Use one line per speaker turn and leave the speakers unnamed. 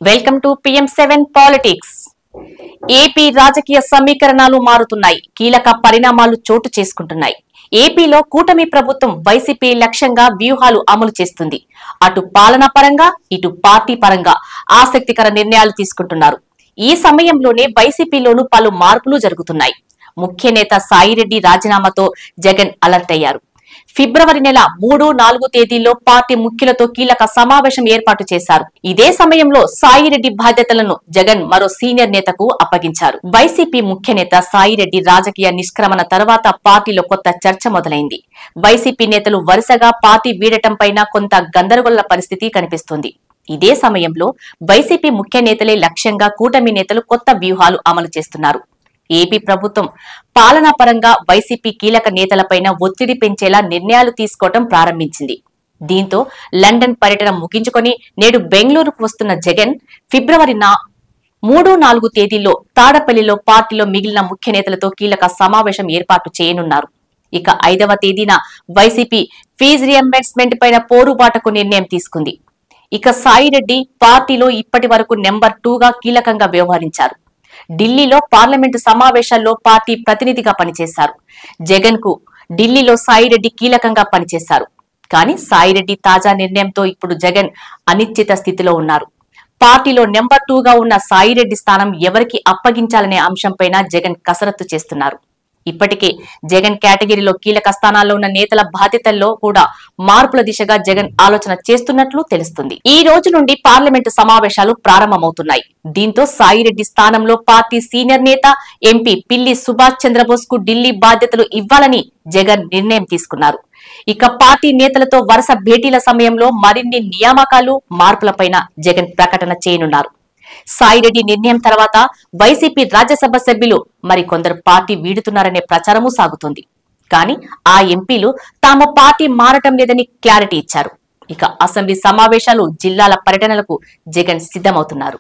Welcome to PM7 politics. AP రాజకీయ సమీకరణాలు మారుతున్నాయి. కీలక పరిణామాలు చోటు చేసుకుంటున్నాయి. ఏపీలో కూటమి ప్రభుత్వం వైసీపీ లక్ష్యంగా వ్యూహాలు అమలు చేస్తుంది. అటు పాలనా పరంగా ఇటు పార్టీ పరంగా ఆసక్తికర నిర్ణయాలు తీసుకుంటున్నారు. ఈ సమయంలోనే వైసీపీలోనూ పలు మార్పులు జరుగుతున్నాయి. ముఖ్య నేత సాయిరెడ్డి రాజీనామాతో జగన్ అలర్ట్ అయ్యారు. ఫిబ్రవరి నెల 3, 4 తేదీల్లో పార్టీ ముఖ్యులతో కీలక సమావేశం ఏర్పాటు చేశారు. ఇదే సమయంలో సాయిరెడ్డి బాధ్యతలను జగన్ మరో సీనియర్ నేతకు అప్పగించారు. వైసీపీ ముఖ్య నేత సాయిరెడ్డి రాజకీయ నిష్క్రమణ తర్వాత పార్టీలో కొత్త చర్చ మొదలైంది. వైసీపీ నేతలు వరుసగా పార్టీ వీడటం పైన కొంత గందరగోళ పరిస్థితి కనిపిస్తోంది. ఇదే సమయంలో వైసీపీ ముఖ్య నేతలే లక్ష్యంగా కూటమి నేతలు కొత్త వ్యూహాలు అమలు చేస్తున్నారు. ఏపీ ప్రభుత్వం పాలనా పరంగా వైసీపీ కీలక నేతలపైన ఒత్తిడి పెంచేలా నిర్ణయాలు తీసుకోవడం ప్రారంభించింది. దీంతో లండన్ పర్యటన ముగించుకొని నేడు బెంగళూరుకు వస్తున్న జగన్ ఫిబ్రవరి 3, 4 తేదీల్లో తాడపల్లిలో పార్టీలో మిగిలిన ముఖ్య నేతలతో కీలక సమావేశం ఏర్పాటు చేయనున్నారు. ఇక 5వ తేదీన వైసీపీ ఫీజు రియంబర్స్మెంట్ పైన పోరుబాటకు నిర్ణయం తీసుకుంది. ఇక సాయిరెడ్డి పార్టీలో ఇప్పటి వరకు నెంబర్ 2గా కీలకంగా వ్యవహరించారు. ఢిల్లీలో పార్లమెంటు సమావేశాల్లో పార్టీ ప్రతినిధిగా పనిచేశారు. జగన్ కు ఢిల్లీలో సాయిరెడ్డి కీలకంగా పనిచేశారు. కానీ సాయిరెడ్డి తాజా నిర్ణయంతో ఇప్పుడు జగన్ అనిశ్చిత స్థితిలో ఉన్నారు. పార్టీలో నెంబర్ 2గా ఉన్న సాయిరెడ్డి స్థానం ఎవరికి అప్పగించాలనే అంశంపైన జగన్ కసరత్తు చేస్తున్నారు. ఇప్పటికే జగన్ కేటగిరీలో కీలక స్థానాల్లో ఉన్న నేతల బాధ్యతల్లో కూడా మార్పుల దిశగా జగన్ ఆలోచన చేస్తున్నట్లు తెలుస్తుంది. ఈ రోజు నుండి పార్లమెంటు సమావేశాలు ప్రారంభమవుతున్నాయి. దీంతో సాయిరెడ్డి స్థానంలో పార్టీ సీనియర్ నేత ఎంపీ పిల్లి సుభాష్ చంద్రబోస్ కు ఢిల్లీ బాధ్యతలు ఇవ్వాలని జగన్ నిర్ణయం తీసుకున్నారు. ఇక పార్టీ నేతలతో వరుస భేటీల సమయంలో మరిన్ని నియామకాలు మార్పులపైన జగన్ ప్రకటన చేయనున్నారు. సాయిరెడ్డి నిర్ణయం తర్వాత వైసీపీ రాజ్యసభ సభ్యులు మరికొందరు పార్టీ వీడుతున్నారనే ప్రచారము సాగుతోంది. కానీ ఆ ఎంపీలు తాము పార్టీ మారటం లేదని క్లారిటీ ఇచ్చారు. ఇక అసెంబ్లీ సమావేశాలు, జిల్లాల పర్యటనలకు జగన్ సిద్ధమవుతున్నారు.